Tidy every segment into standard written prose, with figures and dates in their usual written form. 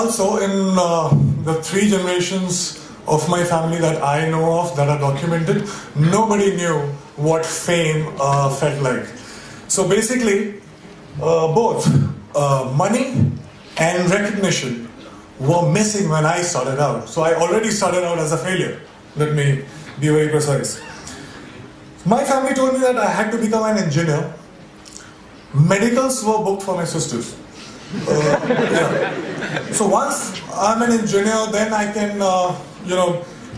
Also, in the three generations of my family that I know of that are documented, nobody knew what fame felt like. So basically, both money and recognition were missing when I started out. So I already started out as a failure. Let me be very precise. My family told me that I had to become an engineer. Medicals were booked for my sisters. Yeah. So once I'm an engineer, then I can,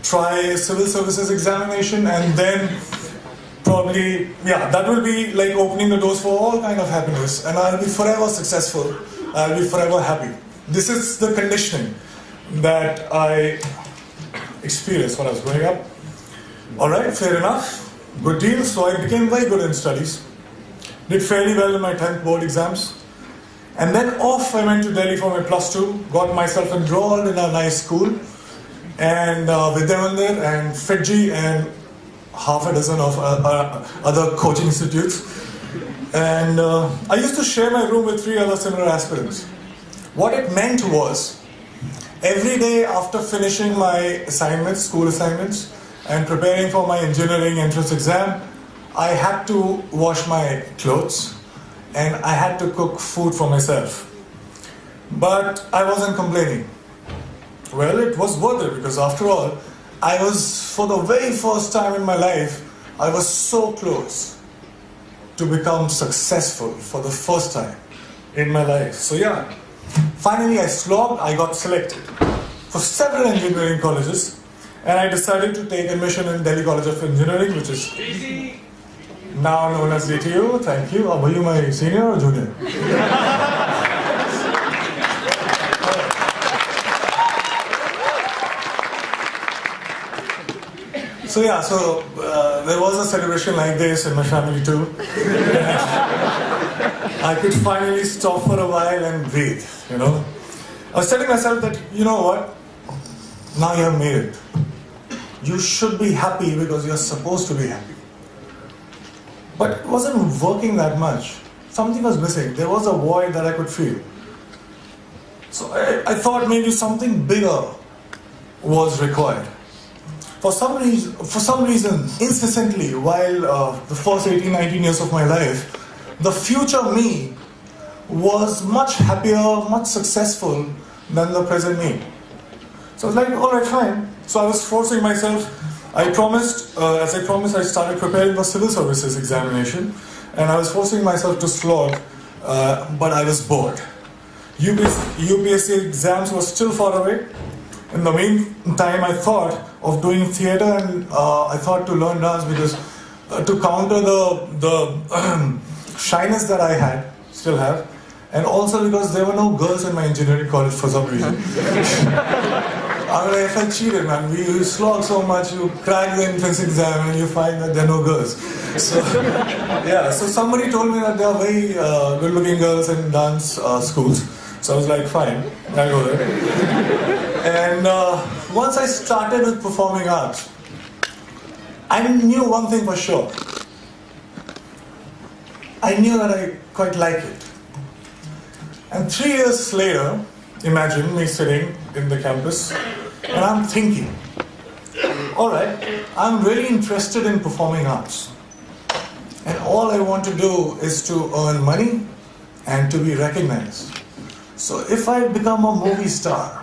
try civil services examination, and then probably, that will be like opening the doors for all kind of happiness, and I'll be forever successful. I'll be forever happy. This is the conditioning that I experienced when I was growing up. All right, fair enough. Good deal. So I became very good in studies. Did fairly well in my 10th board exams. And then off I went to Delhi for my +2, got myself enrolled in a nice school, and Vidyamandir and Fiji and half a dozen of other coaching institutes. And I used to share my room with 3 other similar aspirants. What it meant was, every day after finishing my assignments, school assignments, and preparing for my engineering entrance exam, I had to wash my clothes and I had to cook food for myself. But I wasn't complaining. Well, it was worth it, because after all, I was, for the very first time in my life, I was so close to become successful for the first time in my life. So yeah, finally I slogged, I got selected for several engineering colleges, and I decided to take admission in Delhi College of Engineering, which is now known as DTU. Thank you. Were you my senior or junior? So there was a celebration like this in my family too. I could finally stop for a while and breathe, I was telling myself that, you know what? Now you have made it. You should be happy because you're supposed to be happy. But it wasn't working that much. Something was missing. There was a void that I could feel. So I thought maybe something bigger was required. For some reason, incessantly, while the first 18, 19 years of my life, the future me was much happier, much successful than the present me. So I was like, all right, fine. So I was forcing myself. As I promised, I started preparing for civil services examination, and I was forcing myself to slog, but I was bored. UPSC exams were still far away. In the meantime, I thought of doing theatre, and I thought to learn dance because to counter the shyness that I still have, and also because there were no girls in my engineering college for some reason. I felt cheated, man. You slog so much, you crack the entrance exam, and you find that there are no girls. So somebody told me that there are very good-looking girls in dance schools. So I was like, fine, I'll go there. And once I started with performing arts, I knew one thing for sure. I knew that I quite like it. And 3 years later, imagine me sitting in the campus, and I'm thinking, all right, I'm really interested in performing arts. And all I want to do is to earn money and to be recognized. So if I become a movie star,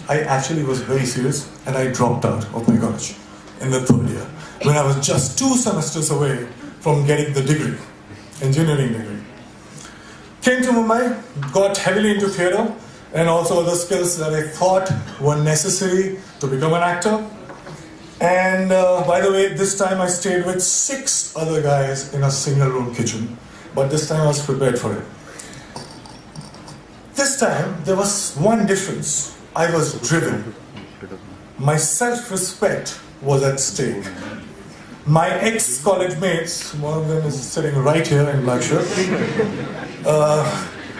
I actually was very serious, and I dropped out of my college in the 3rd year, when I was just 2 semesters away from getting the degree, engineering degree. Came to Mumbai, got heavily into theatre and also other skills that I thought were necessary to become an actor. And by the way, this time I stayed with 6 other guys in a single room kitchen, but this time I was prepared for it. This time there was one difference. I was driven. My self-respect was at stake. My ex-college mates, one of them is sitting right here in black shirt,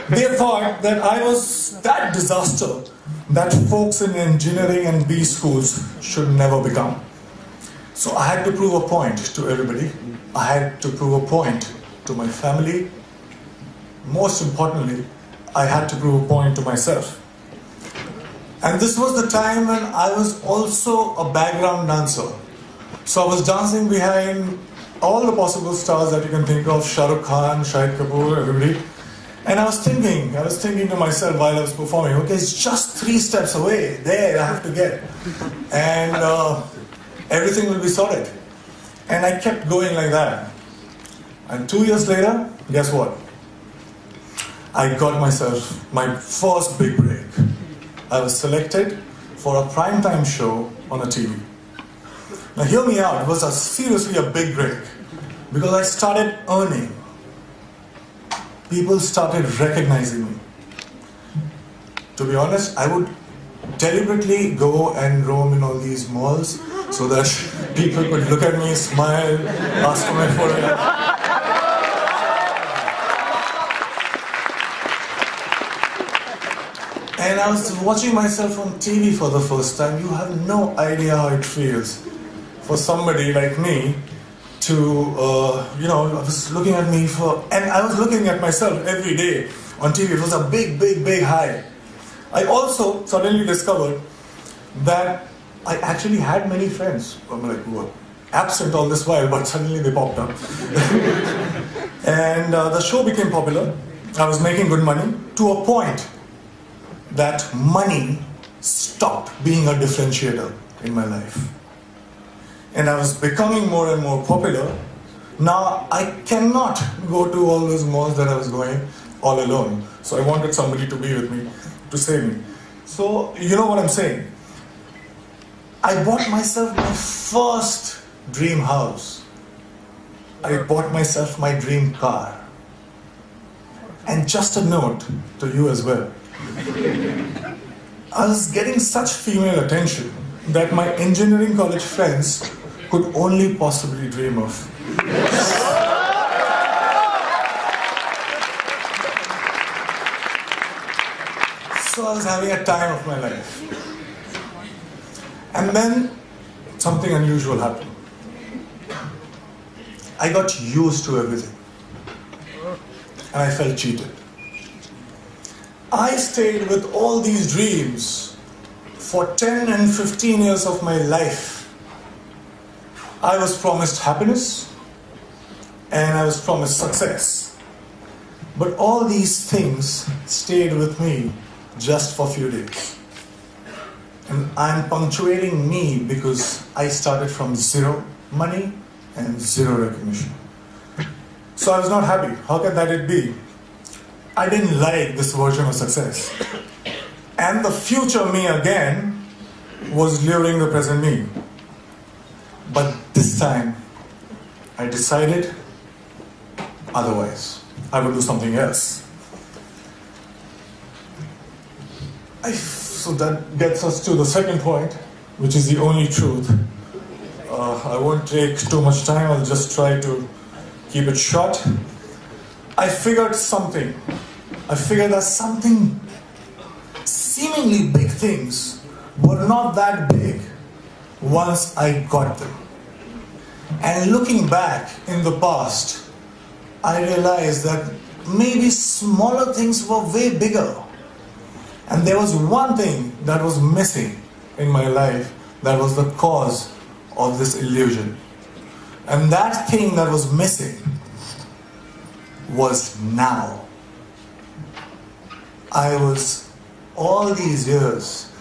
they thought that I was that disaster that folks in engineering and B schools should never become. So I had to prove a point to everybody. I had to prove a point to my family, most importantly, I had to prove a point to myself. And this was the time when I was also a background dancer. So I was dancing behind all the possible stars that you can think of, Shah Rukh Khan, Shahid Kapoor, everybody. And I was thinking to myself while I was performing, okay, it's just 3 steps away, there I have to get. And everything will be sorted. And I kept going like that. And 2 years later, guess what? I got myself my first big break. I was selected for a primetime show on a TV. Now hear me out, it was seriously a big break. Because I started earning. People started recognizing me. To be honest, I would deliberately go and roam in all these malls so that people could look at me, smile, ask for my photograph. And I was watching myself on TV for the first time. You have no idea how it feels for somebody like me to, I was looking at me and I was looking at myself every day on TV. It was a big, big, big high. I also suddenly discovered that I actually had many friends. I'm like, who were absent all this while, but suddenly they popped up. And the show became popular. I was making good money to a point that money stopped being a differentiator in my life. And I was becoming more and more popular. Now I cannot go to all those malls that I was going all alone. So I wanted somebody to be with me, to save me. So you know what I'm saying? I bought myself my first dream house. I bought myself my dream car. And just a note to you as well. I was getting such female attention that my engineering college friends could only possibly dream of. So I was having a time of my life. And then something unusual happened. I got used to everything. And I felt cheated. I stayed with all these dreams for 10 and 15 years of my life. I was promised happiness and I was promised success. But all these things stayed with me just for a few days. And I'm punctuating me because I started from zero money and zero recognition. So I was not happy. How can that it be? I didn't like this version of success. And the future me again was luring the present me. But this time, I decided otherwise. I would do something else. So that gets us to the second point, which is the only truth. I won't take too much time, I'll just try to keep it short. I figured something. I figured that something, seemingly big things, were not that big once I got them. And looking back in the past, I realized that maybe smaller things were way bigger. And there was one thing that was missing in my life that was the cause of this illusion. And that thing that was missing was now. I was, all these years,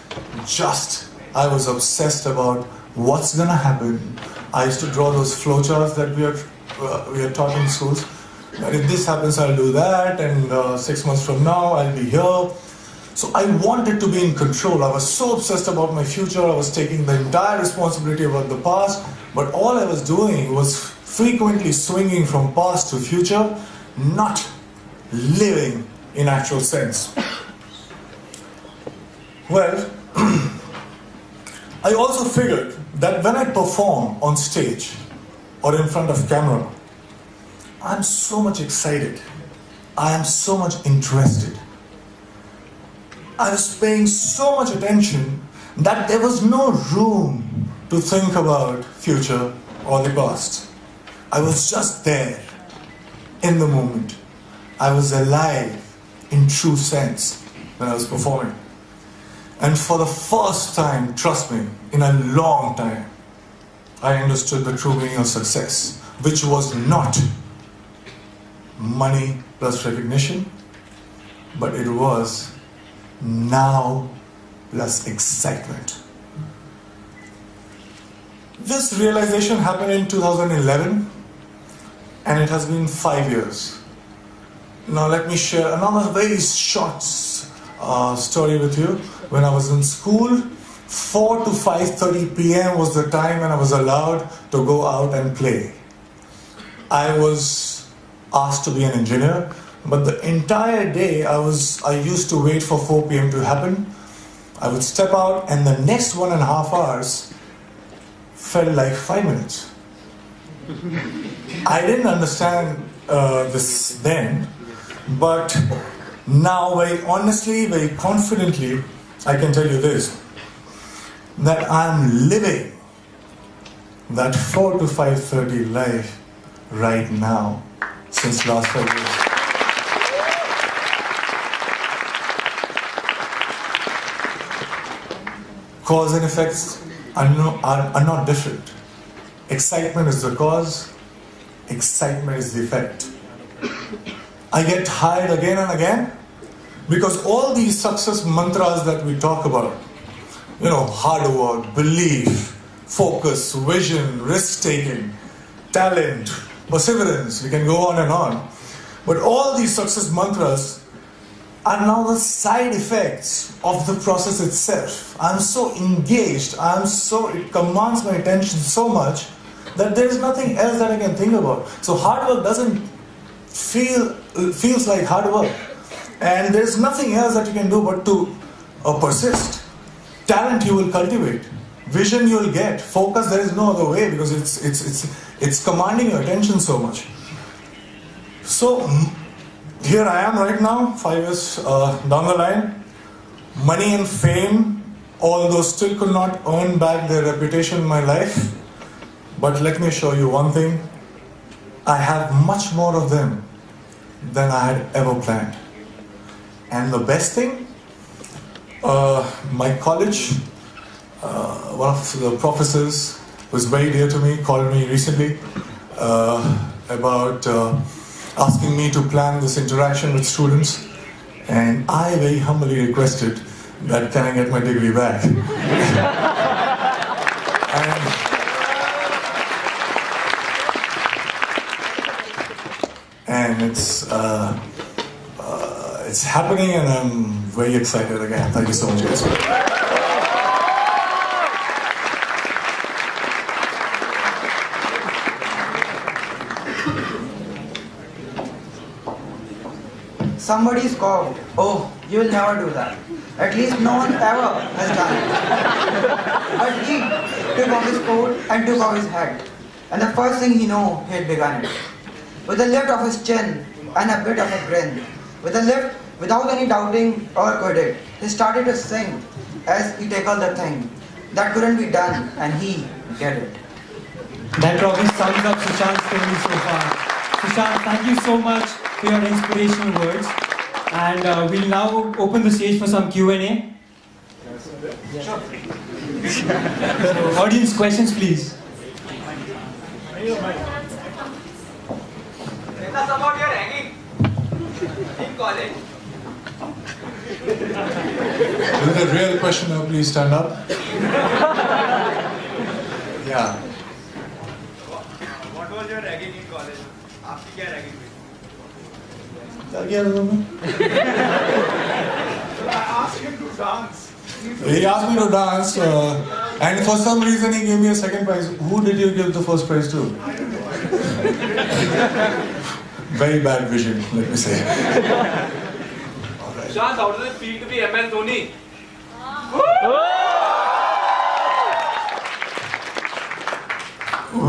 I was obsessed about what's gonna happen. I used to draw those flowcharts that we are taught in schools. And if this happens, I'll do that, and 6 months from now, I'll be here. So I wanted to be in control. I was so obsessed about my future. I was taking the entire responsibility about the past. But all I was doing was frequently swinging from past to future, not living in actual sense. Well, I also figured that when I perform on stage or in front of camera, I'm so much excited. I am so much interested. I was paying so much attention that there was no room to think about future or the past. I was just there in the moment, I was alive in true sense when I was performing. And for the first time, trust me, in a long time, I understood the true meaning of success, which was not money plus recognition, but it was now plus excitement. This realization happened in 2011, and it has been 5 years. Now let me share another very short story with you. When I was in school, 4 to 5:30 p.m. was the time when I was allowed to go out and play. I was asked to be an engineer, but the entire day I used to wait for 4 p.m. to happen. I would step out, and the next 1.5 hours felt like 5 minutes. I didn't understand this then, but now very honestly, very confidently, I can tell you this, that I'm living that 4 to 5:30 life right now since last 5 years. Cause and effects are not different. Excitement is the cause, excitement is the effect. I get tired again and again because all these success mantras that we talk about, hard work, belief, focus, vision, risk-taking, talent, perseverance, we can go on and on. But all these success mantras are now the side effects of the process itself. I'm so engaged, it commands my attention so much that there is nothing else that I can think about. So hard work doesn't feels like hard work. And there's nothing else that you can do but to persist. Talent you will cultivate. Vision you will get. Focus, there is no other way because it's commanding your attention so much. So here I am right now, 5 years down the line. Money and fame, although still could not earn back their reputation in my life. But let me assure you one thing. I have much more of them than I had ever planned. And the best thing, my college, one of the professors who is very dear to me called me recently about asking me to plan this interaction with students, and I very humbly requested that can I get my degree back. and it's happening, and I'm very excited again. Thank you so much, guys. Somebody scoffed, "Oh, you will never do that. At least no one ever has done it." But he took off his coat and took off his hat. And the first thing he knew, he had begun it. With a lift of his chin and a bit of a grin, with a lift without any doubting or quitting, he started to sing as he tackled the thing that couldn't be done, and he did it. That probably sums up Sushant's story so far. Sushant, thank you so much for your inspirational words. And we'll now open the stage for some Q&A. So, audience questions, please. Tell us about your hanging in college. With a real question now, please stand up. Yeah. What was your ragging in college? आपकी क्या ragging थी? I asked him to dance. He asked me to dance, and for some reason he gave me a second prize. Who did you give the first prize to? Very bad vision, let me say. Sushant, how does it feel to be MS Dhoni?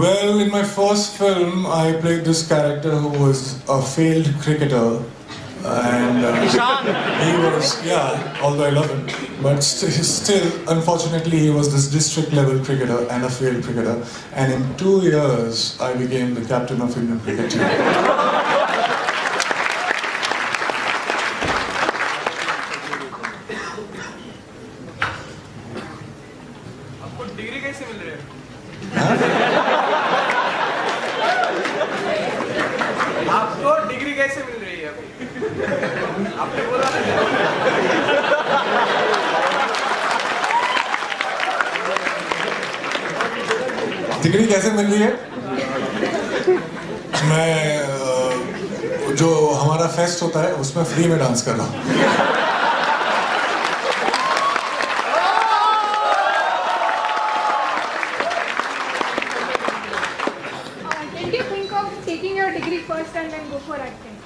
Well, in my first film, I played this character who was a failed cricketer. And he was, although I love him, but still, unfortunately, he was this district level cricketer and a failed cricketer. And in 2 years, I became the captain of Indian cricket team. Degree कैसे मिल रही है? मैं जो हमारा fest होता है उसमें free में डांस कर रहा हूँ. Did you think of taking your degree first and then go for acting?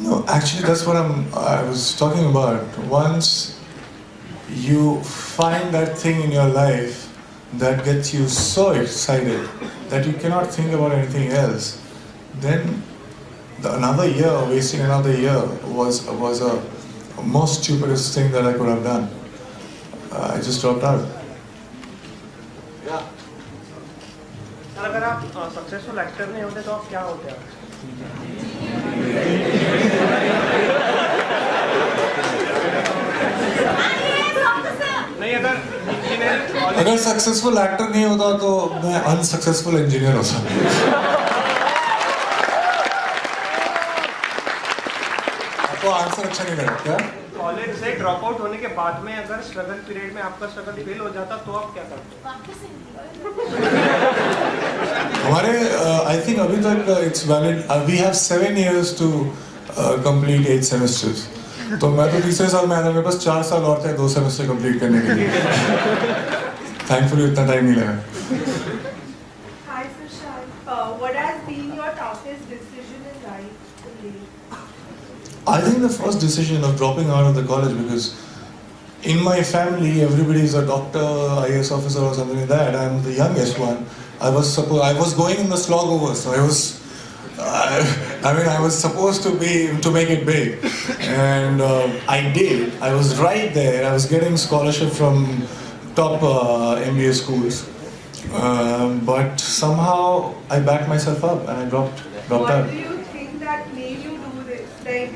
No, actually that's what I was talking about. Once you find that thing in your life that gets you so excited that you cannot think about anything else, then another year, wasting another year was a most stupidest thing that I could have done. I just dropped out. Sir अगर आप successful actor नहीं होते तो आप क्या होते हैं? नहीं अगर सक्सेसफुल एक्टर नहीं होता तो मैं अनसक्सेसफुल इंजीनियर होता. आपको आंसर अच्छा नहीं लगा क्या? कॉलेज से ड्रॉप आउट होने के बाद में अगर स्ट्रगल पीरियड में आपका स्ट्रगल फेल हो जाता तो आप क्या करते? हमारे आई थिंक अभी तक it's valid. We have 7 years to complete 8 semesters. तो मैं तो तीसरे साल में आया था. मेरे पास 4 साल और थे 2 सेमेस्टर कंप्लीट करने के लिए. थैंकफुली इतना टाइम नहीं लगा. Hi Sushant, what has been your toughest decision in life to make? I think the first decision of dropping out of the college, because in my family everybody is a doctor, IAS officer or something like that. I'm the youngest one. I was going in the slog over, so I was supposed to make it big, and I did. I was right there. I was getting scholarship from top MBA schools, but somehow I backed myself up and I dropped What out. do you think that made you do this? Like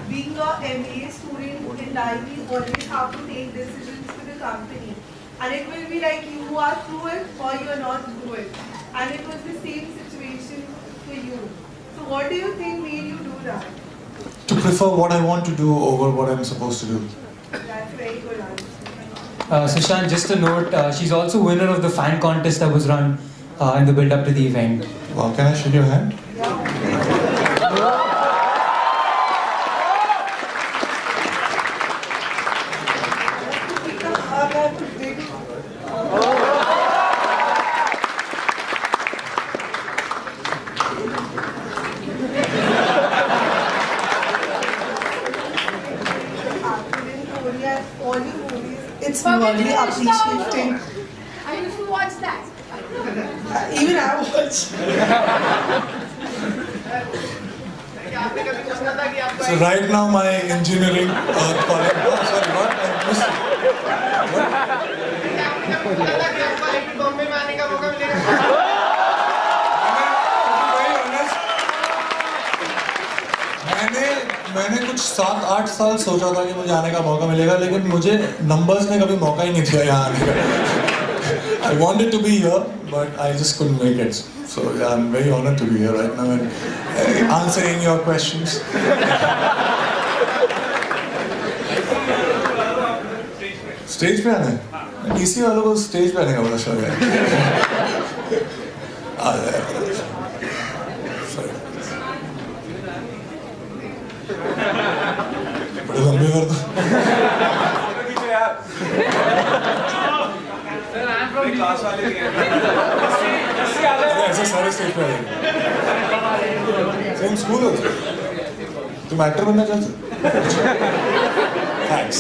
being a MBA student in life, you always have to take decisions for the company, and it will be like you are through it or you are not through it, and it was the same situation for you. So what do you think made you do that? To prefer what I want to do over what I'm supposed to do. That's very good answer. Sushant, just a note, she's also winner of the fan contest that was run in the build-up to the event. Wow, can I shake your hand? It's really appreciating. I used to watch that. Even I watch. So right now my engineering college. Oh, sorry, what? I missed it. Bombay में आने का मौका मिलेगा? मैंने कुछ 7-8 साल सोचा था कि मुझे आने का मौका मिलेगा, लेकिन मुझे नंबर्स ने कभी मौका ही नहीं दिया यहाँ आने का. I wanted to be here, but I just couldn't make it. So yeah, I'm very honored to be here right now and answering your questions. Stage पे आना है? डीसी वालों को स्टेज पे आने का बड़ा शौक है. Sorry. बड़े लंबे कर दो. अरे ऐसे सारे स्टेज पे आ जाएंगे. सेम स्कूल हो तुम एक्टर बनना चाहते हो? थैंक्स.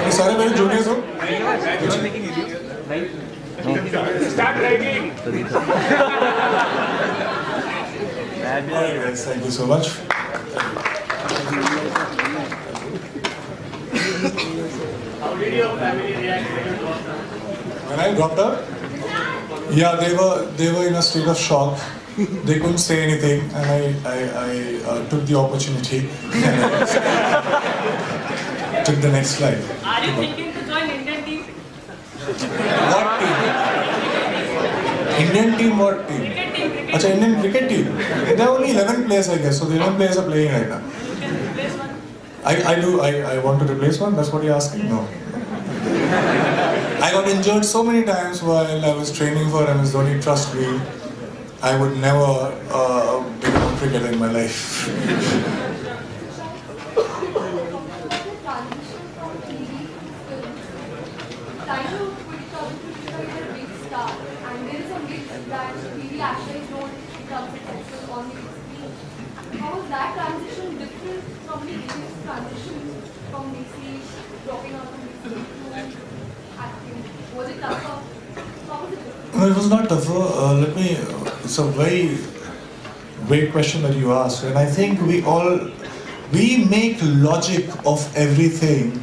ये सारे मेरे जूनियर्स हो. Start writing. Alright guys, thank you so much. How did your family react when you dropped out? When I dropped out, yeah, they were in a state of shock. They couldn't say anything, and I took the opportunity and took the next flight. Are you thinking to join Indian team? What team? Indian team, what team? Achha, Indian cricket team. There are only 11 players, I guess, so the 11 players are playing right now. I want to replace one, that's what you're asking? No. I got injured so many times while I was training for MS Dhoni, trust me, I would never become a cricketer in my life. How was that transition different from the previous transitions from DC, dropping out of DC to acting? Was it tougher? How was it different? No, it was not tougher. It's a very great question that you asked, and I think we make logic of everything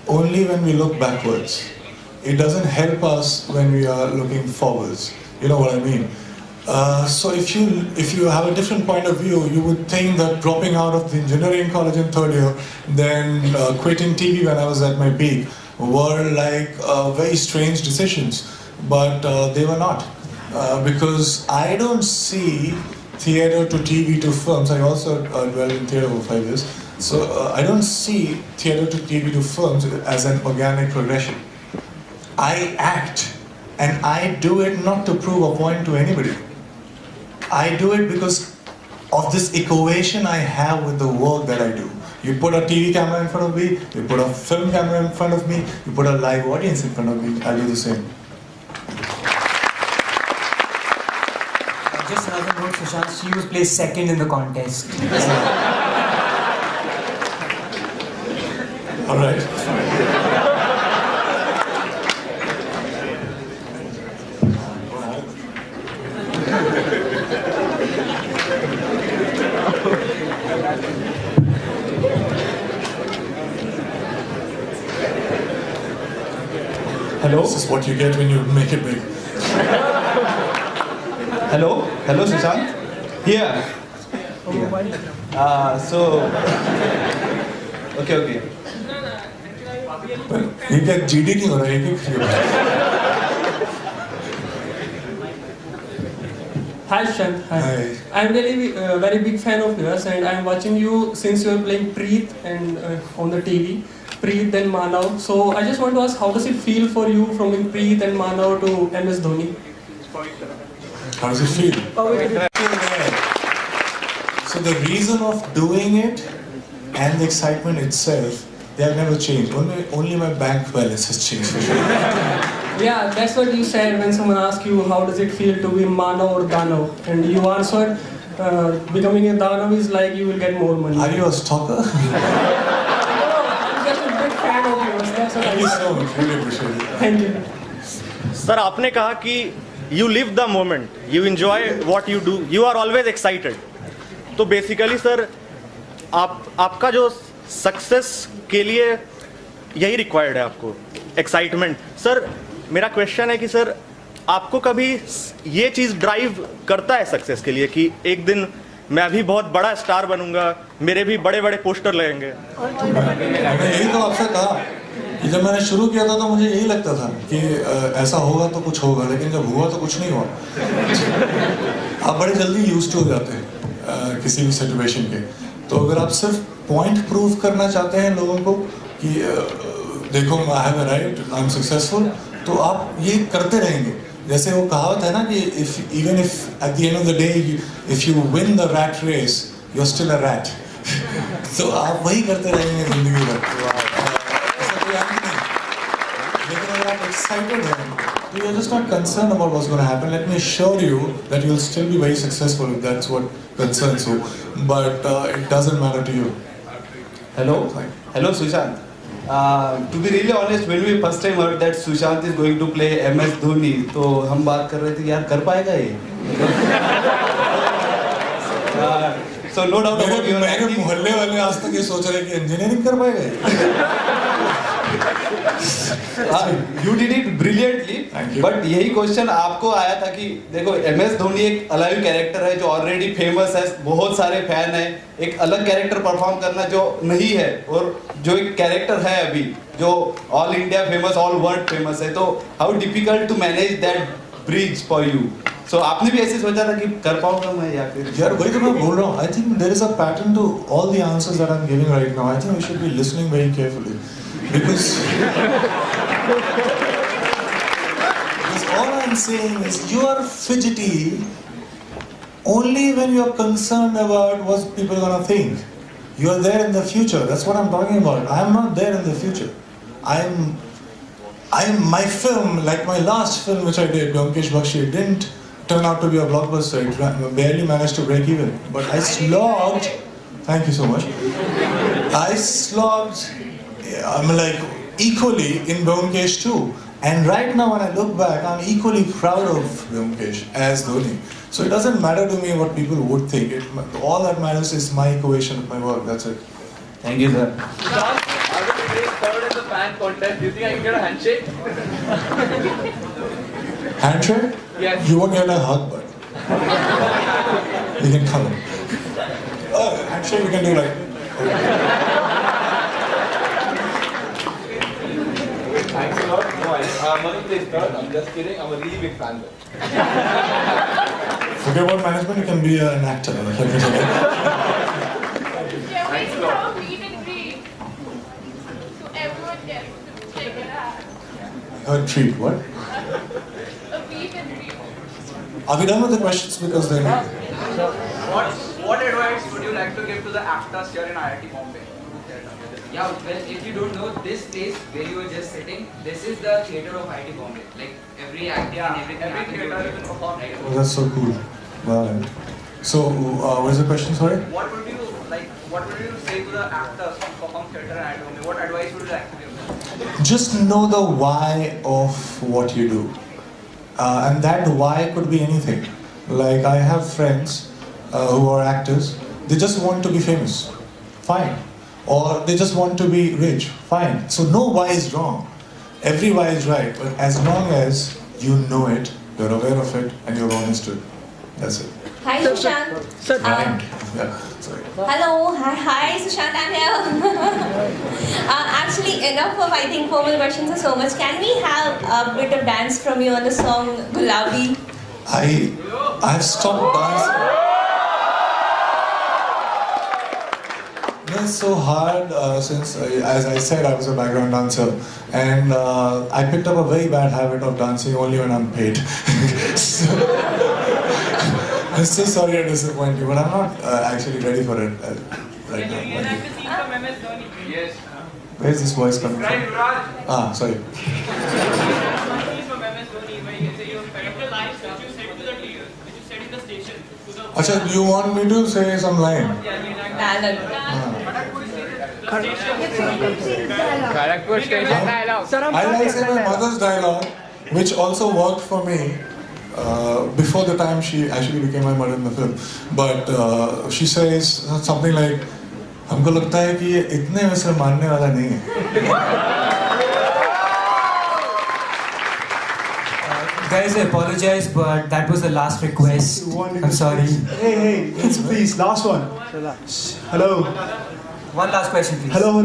only when we look backwards. It doesn't help us when we are looking forwards. You know what I mean? So if you have a different point of view, you would think that dropping out of the engineering college in third year, then quitting TV when I was at my peak, were like very strange decisions. But they were not. Because I don't see theatre to TV to films. I also dwelled in theatre for 5 years. So I don't see theatre to TV to films as an organic progression. I act, and I do it not to prove a point to anybody. I do it because of this equation I have with the work that I do. You put a TV camera in front of me, you put a film camera in front of me, you put a live audience in front of me, I'll do the same. Just another note, Sushant, she was placed second in the contest. All right. Hello? This is what you get when you make it big. Hello, Sushant. Here. Okay. Well, you get GD नहीं हो रहा है एक Hi Sushant. Hi. I'm really very big fan of yours, and I'm watching you since you are playing Preet and on the TV. Preet then Manav. So I just want to ask, how does it feel for you from being Preet and Manav to MS Dhoni? How does it feel? So the reason of doing it and the excitement itself, they have never changed. Only my bank balance has changed for sure. Yeah, that's what you said when someone asked you how does it feel to be Manav or Danav, and you answered becoming a Danav is like you will get more money. Are you a stalker? I'm just a big fan of yours. That's what Thank you I so much. Really appreciate it. Thank you. Sir आपने कहा कि you live the moment, you enjoy what you do, you are always excited. तो basically sir आपका जो success के लिए यही required है आपको, एक्साइटमेंट. सर मेरा क्वेश्चन है कि सर आपको कभी ये चीज़ ड्राइव करता है सक्सेस के लिए कि एक दिन मैं अभी बहुत बड़ा स्टार बनूंगा, मेरे भी बड़े बड़े पोस्टर लगेंगे? मैंने यही तो आपसे कहा कि जब मैंने शुरू किया था तो मुझे यही लगता था कि ऐसा होगा तो कुछ होगा, लेकिन जब हुआ तो कुछ नहीं हुआ. आप बड़े जल्दी यूज्ड हो जाते हैं किसी भी सिचुएशन के. तो अगर आप सिर्फ पॉइंट प्रूव करना चाहते हैं लोगों को कि देखो I have arrived, I am successful, तो आप ये करते रहेंगे. जैसे वो कहावत है ना कि even if at the end of the day if you win the rat race you are still a rat. तो आप वही करते रहेंगे जिंदगी भर. लेकिन अगर आप एक्साइटेड हैं तो you are just not concern about what's gonna happen. Let me sure you that you will still be very successful if that's what concerns you, but it doesn't matter to you. Hello, Sushant. To be really honest, when we first time heard that Sushant is going to play MS Dhoni, तो हम बात कर रहे थे यार कर पाएगा ये? So no doubt about your मेरे मोहल्ले वाले आज तक ये सोच रहे हैं कि इंजीनियरिंग कर पाएगा ये? You did it brilliantly. But यही क्वेश्चन आपको आया था कि देखो MS धोनी एक अलाइव कैरेक्टर है जो ऑलरेडी फेमस है, बहुत सारे फैन हैं. एक अलग कैरेक्टर परफॉर्म करना जो नहीं है और जो एक कैरेक्टर है अभी जो all India famous, all world famous है, तो how difficult to manage that bridge for you? So आपने भी ऐसे सोचा था कि कर पाऊंगा मैं या फिर? यार वही तो मैं बोल रहा हूँ. I think there is a pattern to all the answers that I'm giving right now. I think we should be listening very carefully because all I'm saying is you are fidgety only when you are concerned about what people are gonna think. You are there in the future. That's what I'm talking about. I am not there in the future. I'm my film, like my last film which I did, Vyomkesh Bakshi, didn't turn out to be a blockbuster. It barely managed to break even. But I slogged. Thank you so much. I slogged. I'm like equally in Vyomkesh too. And right now when I look back, I'm equally proud of Vyomkesh as Dhoni. So it doesn't matter to me what people would think. All that matters is my equation of my work. That's it. Thank you, sir. I will be third in the fan contest. Do you think I can get a handshake? Handshake? Yes. You won't get a hug, but you can come in. Handshake we can do like. Thanks a lot. No, Manu plays third. I'm just kidding. I'm a really big fan. Forget about management, you can be an actor. Can we have a meet and greet? So everyone gets to check it out. A treat, what? A meet and greet. Are we done with the questions? Because then. What advice would you like to give to the actors here in IIT Bombay? Yeah, well, if you don't know, this place where you were just sitting, this is the theatre of IIT Bombay. Like every acting and everything. Every happens theatre over you here. can perform. Oh, that's so cool. Wow. So, what is the question, sorry? What would you say to the actors who perform theatre in IIT Bombay? What advice would you like to give them? Just know the why of what you do. And that why could be anything. Like, I have friends who are actors, they just want to be famous. Fine. Or they just want to be rich. Fine. So no why is wrong. Every why is right. But as long as you know it, you're aware of it, and you're honest to it. That's it. Hi Sushant. Right. Yeah. Sorry. Hello. Hi Sushant. I'm here. Actually, enough of I think formal questions are so much. Can we have a bit of dance from you on the song Gulabi? I've stopped dancing. It's so hard since, as I said, I was a background dancer, and I picked up a very bad habit of dancing only when I'm paid. So, I'm so sorry to disappoint you, but I'm not actually ready for it right now. Reenact the scene from MS Dhoni. Yes. Where's this voice coming from? Sorry. Scene from MS Dhoni where you say you fed the lines which you said to the deer, which you said in the station. Acha, do you want me to say some line? Dialogue. Kharagpur station dialogue. I like saying my mother's dialogue, which also worked for me before the time she actually became my mother in the film. But she says something like, "हमको लगता है कि ये इतने वैसे मानने वाला नहीं है." Guys, I apologize, but that was the last request. I'm sorry. Hey, please, last one. Hello. One last question, please. Hello.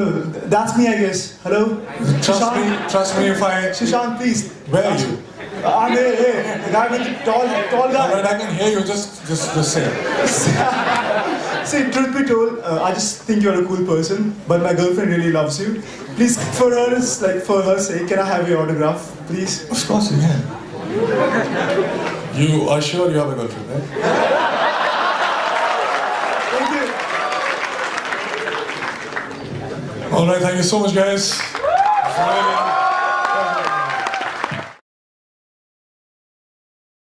That's me, I guess. Hello. Trust me if I... Sushant, please. Where are you? I'm here. The guy with the tall guy. Alright, I can hear you. Just say it. See, truth be told, I just think you're a cool person, but my girlfriend really loves you. Please, for her sake, can I have your autograph, please? Of course you can. You are sure you have a girlfriend, right? Thank you. Alright, thank you so much, guys.